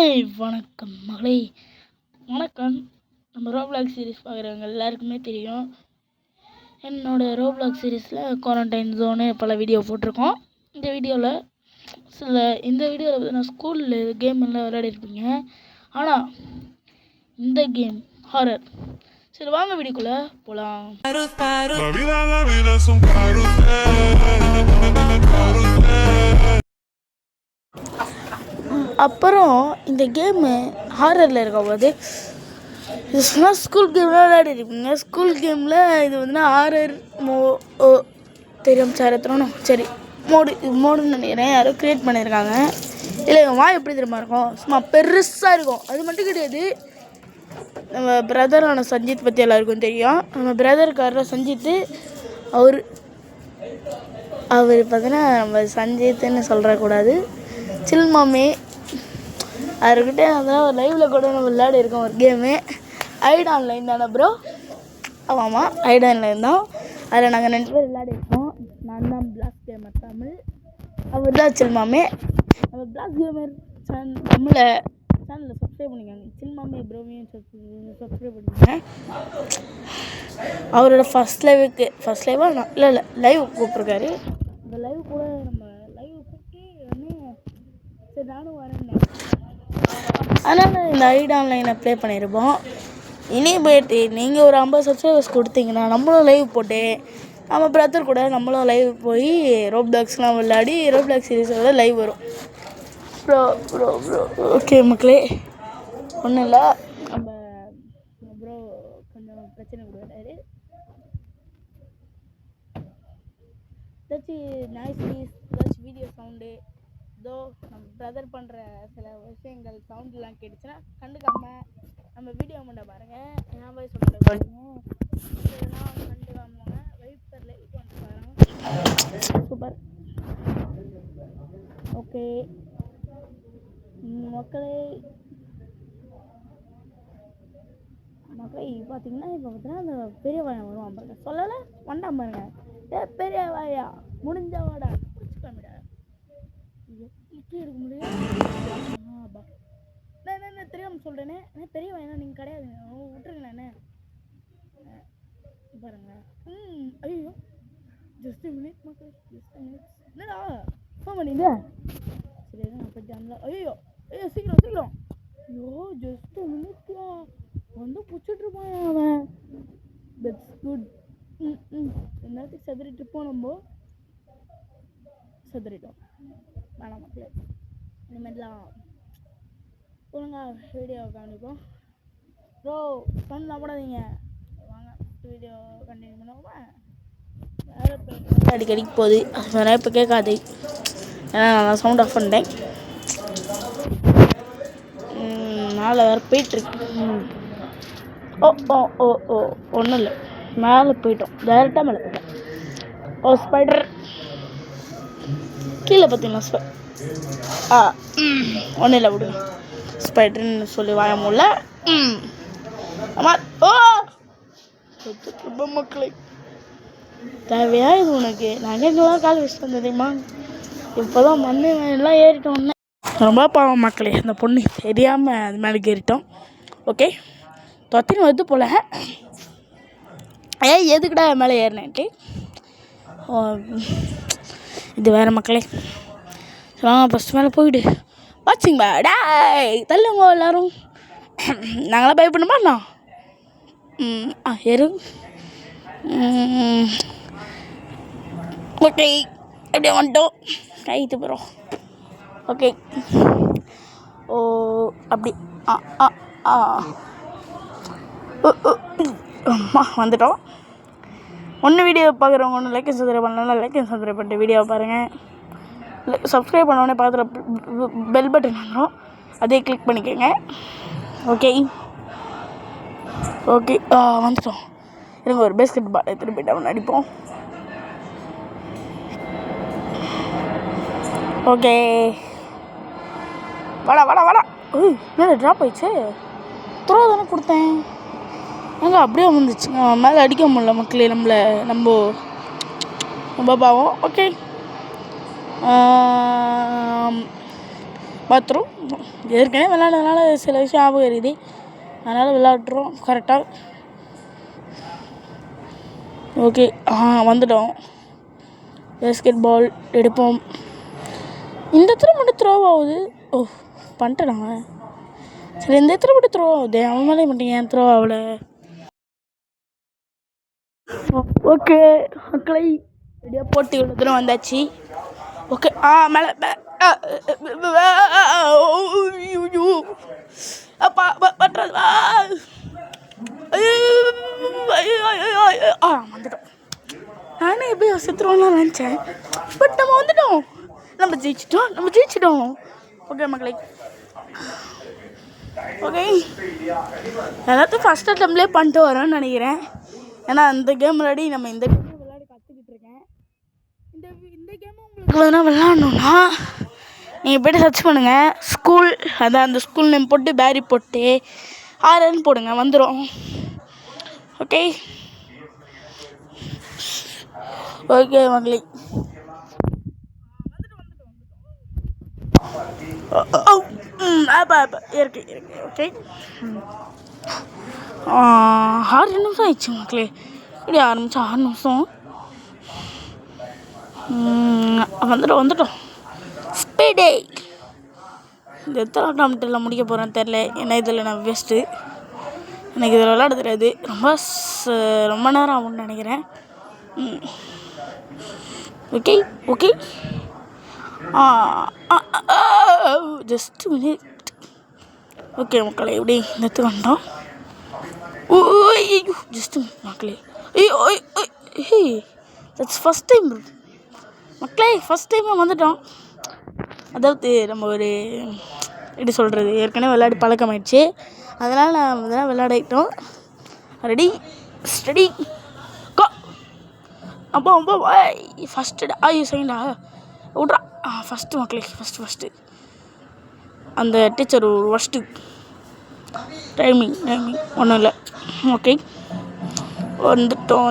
வணக்கம் மகளே, வணக்கம். நம்ம ரோப்ளாக் சீரிஸ் பார்க்குறவங்க எல்லாருக்குமே தெரியும். என்னோடய ரோப்ளாக் சீரீஸில் குவாரண்டைன் ஜோனு பல வீடியோ போட்டிருக்கோம். இந்த வீடியோவில் பார்த்தீங்கன்னா ஸ்கூலில் கேம் எல்லாம் விளையாடிருப்பீங்க. ஆனால் இந்த கேம் ஹாரர். சரி, வாங்க வீடியோக்குள்ளே போகலாம். அப்புறம் இந்த கேமு ஹாரரில் இருக்கும்போது இது சொன்னால் ஸ்கூல் கேம்லாம் விளையாடிருப்பீங்க. ஸ்கூல் கேமில் இது வந்து ஹாரர் தெரியும் சார் எத்தனும். சரி, மோடுன்னு நினைக்கிறேன், யாரும் க்ரியேட் பண்ணியிருக்காங்க. இல்லை, எங்கள் வாய் எப்படி தெரியுமா இருக்கும், சும்மா பெருசாக இருக்கும். அது மட்டும் கிடையாது, நம்ம பிரதரான சஞ்சித் பற்றி எல்லாருக்கும் தெரியும். நம்ம பிரதருக்காரர் சஞ்சித்து, அவர் பார்த்தீங்கன்னா நம்ம சஞ்சித்துன்னு சொல்கிறக்கூடாது, சில்மாமே. அவர்கிட்ட அதெல்லாம் ஒரு லைவில் கூட நம்ம விளையாடி இருக்கோம் ஒரு கேமு. ஐட் ஆன்லைன் தானே ப்ரோ? ஆமாம், ஐட் ஆன்லைன் தான். அதில் நாங்கள் 2 பேர் விளையாடிருக்கோம். நான் தான் பிளாக் கேமர் தமிழ், அவர் தான் சில்மாமே. நம்ம பிளாக் கேமர் சேனலில் சப்ஸ்கிரைப் பண்ணிக்கோங்க. சில்மாமே ப்ரோவையும் சப்ஸ்கிரைப் பண்ணிக்கோங்க. அவரோட ஃபஸ்ட் லைவாக இல்லை லைவ் கூப்பிட்ருக்காரு. இந்த லைவ் கூட நம்ம லைவ் கூப்பிட்டு சரி நானும் வரேன். அதனால் இந்த ஐட் ஆன்லைனை ப்ளே பண்ணியிருப்போம். இனி போய்ட்டு நீங்கள் ஒரு 50 சப்ஸ்கிரைபர்ஸ் கொடுத்தீங்கன்னா நம்மளும் லைவ் போட்டு நம்ம பிரதர் கூட நம்மளும் லைவ் போய் ரோப்ளாக்ஸ்லாம் விளையாடி ரோப்ளாக் சீரீஸோட லைவ் வரும். ப்ரோ ஓகே மக்களே, ஒன்றும் இல்லை, நம்ம ப்ரோ கொஞ்சம் பிரச்சனை கொடுக்குறாரு. ஏதாச்சும் நாய்ஸ் ஏதாச்சும் வீடியோ சவுண்டு இதோ நம்ம பிரதர் பண்ணுற சில விஷயங்கள் சவுண்டெலாம் கேட்டுச்சுன்னா கண்டுக்காம நம்ம வீடியோ மட்டும் பாருங்கள். என் போய் சொல்லிட்டு கண்டுக்காம வைப்பரில் இது வந்து பாருங்கள். சூப்பர். ஓகே மக்களே பார்த்தீங்கன்னா இப்போ பார்த்தீங்கன்னா அந்த பெரிய வாயம் வருவான் பாருங்க, சொல்லலை வண்டாம் பாருங்க. பெரிய வாயா முடிஞ்ச வாடா பிடிச்சிக்காமிடா, எடுக்க முடியும். தெரியாமல் சொல்கிறேனே, பெரிய வாயனா நீங்கள் கிடையாது, விட்டுருங்கண்ணே பாருங்க. ஐயோ, ஜஸ்ட் மினிட் மக்கள், என்னடா ஃபோன் பண்ணிங்க. சரி, நான் போய் ஜான்ல. ஐயோ சீக்கிரம். ஐயோ, ஜஸ்ட் மினிட்யா வந்து பிடிச்சிட்ருப்பான் அவன். That's good. நேரத்துக்கு செதறிட்டு போனோம்போ செதறிட்டோம். வேணாம் மக்களே, இனிமேலாம் ஒழுங்கா வீடியோ கவனிப்போம். ப்ரோ சவுண்ட்லாம் போடாதீங்க, வாங்க வீடியோ கண்டினியூ பண்ணுவோமா. வேறு அடிக்கடிக்கு போகுது, அதனால் இப்போ கேட்காது, ஏன்னா நான் சவுண்ட் ஆஃப் பண்ணிட்டேன். மேலே வேறு போயிட்டுருக்கு. ஓ ஒன்றும் இல்லை, மேலே போயிட்டோம், டேரெக்டாக மேலே போயிட்டோம். ஸ்பைடர் கீழே பார்த்தீங்களா? ஒன்றும் இல்லை, விடுங்க. ஸ்பைடர்ன்னு சொல்லி வாய முடியல. மக்களை தேவையா இது உனக்கு? நான் எங்கெல்லாம் கால் வச்சுட்டு வந்தேன் தெரியுமா? இப்போதான் மண்ணு எல்லாம் ஏறிட்டோம். ரொம்ப பாவம் மக்களே, அந்த பொண்ணு தெரியாமல் அது மேலே ஏறிட்டோம். ஓகே, தொத்தின்னு வந்து போல. எதுக்குடா மேலே ஏறினேன்ட்டு இது வேறு மக்களே. ஃபஸ்ட்டு மேலே போயிடு வாட்சிங் டாய் தள்ளுங்க எல்லோரும். நாங்களாம் பயப்பட மாட்டோம். ஏறு. ஓகே, எப்படியே வந்துட்டோம். கைத்து போகிறோம். ஓகே, அப்படி வந்துட்டோம். ஒன்று வீடியோ பார்க்குறவங்க ஒன்று லைக் சப்ஸ்கிரைப் பண்ணலாம், லைக் சப்ஸ்கிரைப் பண்ணிட்டு வீடியோவை பாருங்கள். சப்ஸ்கிரைப் பண்ணோடனே பார்க்குற பெல் பட்டன் வந்துடும், அதே கிளிக் பண்ணிக்கோங்க. ஓகே வந்துட்டோம். இருங்க, ஒரு பேஸ்கெட் பால் எடுத்துகிட்டு போய்ட்டு அவன் அடிப்போம். ஓகே, வாடா. என்னடா ட்ராப் ஆயிடுச்சு? த்ரோ தானே கொடுத்தேன், எங்கே அப்படியே வந்துச்சுங்க. மேலே அடிக்க முடியல மக்களே, நம்ம பாவம். ஓகே, பாத்ரூம் ஏற்கனவே விளாட்றதுனால சில விஷயம் ஞாபகம் இருக்குது, அதனால் விளாட்றோம் கரெக்டாக. ஓகே வந்துட்டோம். பேஸ்கெட் பால் எடுப்போம். இந்த இடத்துல மட்டும் த்ரோ ஆகுது. பண்ணிட்டேன். சரி, இந்த இடத்துல மட்டும் த்ரோ ஆகுது, அவன் மேலே மட்டும் ஏன் த்ரோ ஆகல? ஓகே மக்களை ரெடியாக போட்டு இவ்வளோ தூரம் வந்தாச்சு. ஓகே மேலே வந்துட்டோம். நானே எப்படி செத்துருவோம்லாம் நினச்சேன், பட் நம்ம வந்துட்டோம். நம்ம ஜெயிச்சிட்டோம். ஓகே மக்களை, ஓகே எல்லாத்தையும் ஃபஸ்ட் அட்டம்ப்ட்லேயே பண்ணிட்டு வரோன்னு நினைக்கிறேன். ஏன்னா அந்த கேம் விளையாடி நம்ம இந்த கேம் விளையாடி கற்றுக்கிட்டு இருக்கேன். இந்த கேம் உங்களுக்கு எதனா விளாட்ணுன்னா நீங்கள் போய்ட்டு சர்ச் பண்ணுங்கள். ஸ்கூல், அதான் அந்த ஸ்கூல் நேம் போட்டு பேரி போட்டு ஆர்என்னு போடுங்க, வந்துடும். ஓகே மகளே, இருக்கு. ஓகே 6 நிமிஷம் ஆயிடுச்சு மக்களே. இப்படி ஆரம்பிச்சு 6 நிமிஷம் வந்துட்டோம். ஸ்பீடே இந்த எத்தனை கிலோமீட்டரில் முடிக்க போகிறேன்னு தெரில. ஏன்னா இதில் நான் வேஸ்ட்டு, எனக்கு இதில் விளையாட தெரியாது. ரொம்ப நேரம் ஆகும்னு நினைக்கிறேன். Okay just minute. ஓகே மக்களே, எப்படி இந்த இடத்துக்கு வந்துட்டோம். ஜஸ்ட் மக்களே, தட்ஸ் ஃபஸ்ட் டைம் மக்களே, ஃபஸ்ட் டைம் வந்துட்டோம். அதாவது நம்ம ஒரு எப்படி சொல்கிறது, ஏற்கனவே விளையாடி பழக்கமாயிடுச்சு, அதனால் நான் இதெல்லாம் விளையாடிட்டோம். ரெடி ஸ்டடி கோ. அப்போ ஃபஸ்ட்டு செகண்டா விட்றா. ஃபஸ்ட்டு மக்களே, ஃபஸ்ட்டு அந்த டீச்சர் ஒரு ஃபஸ்ட்டு டைமிங் ஒன்றும் இல்லை. ஓகே வந்துட்டோம்.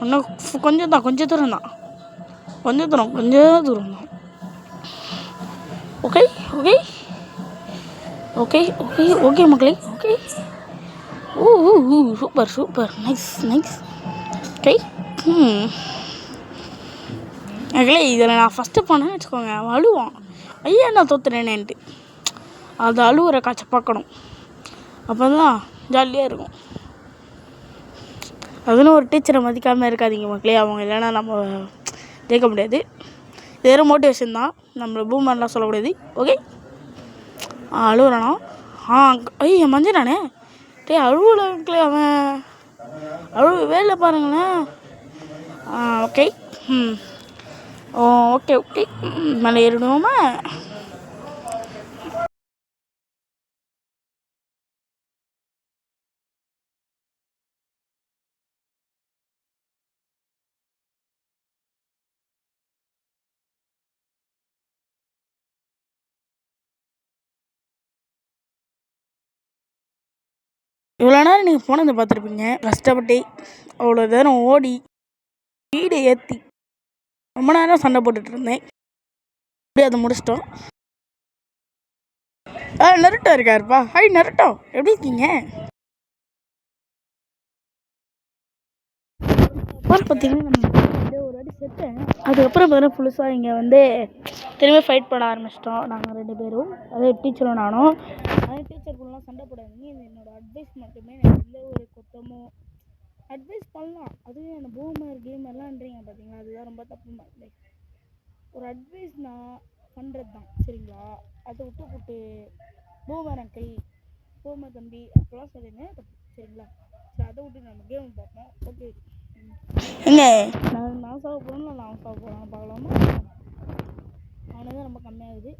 இன்னும் கொஞ்சம் தூரம் தான். ஓகே மக்களே, ஓகே சூப்பர் நைஸ். ஓகே மக்களே, இதில் நான் ஃபஸ்ட்டு போனேன்னு வச்சுக்கோங்க, அவன் அழுவான், ஐயா நான் தோத்துறேனேன்ட்டு. அது அழுவுற காய்ச்ச பார்க்கணும், அப்போ தான் ஜாலியாக இருக்கும். அதுன்னு ஒரு டீச்சரை மதிக்காமல் இருக்காதீங்க மக்களே, அவங்க இல்லைன்னா நம்ம ஜெயிக்க முடியாது. இது வேறு மோட்டிவேஷன் தான், நம்மளை பூமர்லாம் சொல்லக்கூடாது. ஓகே அழுவுறானா? ஐயா மஞ்சனானே அழுவல மக்களே, அவன் அழுவவே இல்லை பாருங்களேன். ஓகே ஓகே மேலே ஏறிடுவோமா? இவ்வளோ நேரம் நீங்கள் போனதை பார்த்துருப்பீங்க. கஷ்டப்பட்டு அவ்வளோ நேரம் ஓடி வீடை ஏற்றி ரொம்ப நேரம் சண்டை போட்டுட்டு இருந்தேன். அப்படியே அதை முடிச்சிட்டோம். நருட்டோ இருக்காருப்பா. ஹாய் நருட்டோ, எப்படி இருக்கீங்க? அப்புறம் பார்த்தீங்கன்னா நம்ம ஒரு வாட்டி செத்தேன். அதுக்கப்புறம் பார்த்தீங்கன்னா புதுசாக இங்கே வந்து திரும்பி ஃபைட் பண்ண ஆரம்பிச்சிட்டோம் நாங்கள் 2 பேரும், அதே டீச்சரும் நானும். அதே டீச்சருக்குள்ளலாம் சண்டை போடாதீங்க, இது என்னோடய அட்வைஸ் மட்டுமே. எனக்கு எந்த ஒரு குத்தமோ அட்வைஸ் பண்ணலாம், அதுவே அந்த பூமர் கேமர்லாம்ன்றீங்க பார்த்தீங்களா, அதுதான் ரொம்ப தப்பு மாதிரி. ஒரு அட்வைஸ் நான் பண்ணுறது தான், சரிங்களா? அதை விட்டு பூமர் அங்கிள், பூமர் தம்பி அப்போலாம் சொல்லியிருந்தேன் தப்பு, சரிங்களா? சரி, அதை விட்டு நம்ம கேம் பார்ப்போம். ஓகே எங்க நான் சாக போகணும், நான் சாக போகலான்னு பார்க்கலாமா? அவனுக்கு தான் ரொம்ப கம்மியாகுது.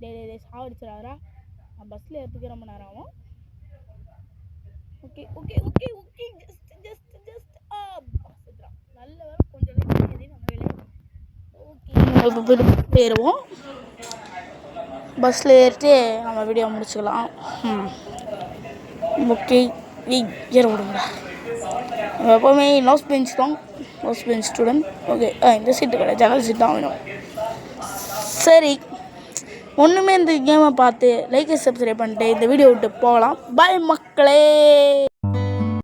டே சாவடிச்சிடாரா, நான் பஸ்ஸில் ஏற்றுக்க ரொம்ப நேரம் ஆகும். ஓகே ஜஸ்ட் நல்ல வேலை கொஞ்சம் நம்ம ஓகே ஏறுவோம். பஸ்ஸில் ஏறிட்டு நம்ம வீடியோ முடிச்சுக்கலாம். ஓகே ஏற விடுங்களா. எப்போவுமே லாஸ்ட் பெஞ்ச் ஸ்டூடெண்ட். ஓகே இந்த சீட்டு கிடையாது, ஜன்னல் சீட் தான் வேணும். சரி ஒன்றுமே இந்த கேமை பார்த்து லைக் சப்ஸ்கிரைப் பண்ணிட்டு இந்த வீடியோ விட்டு போகலாம். பாய் மக்களே.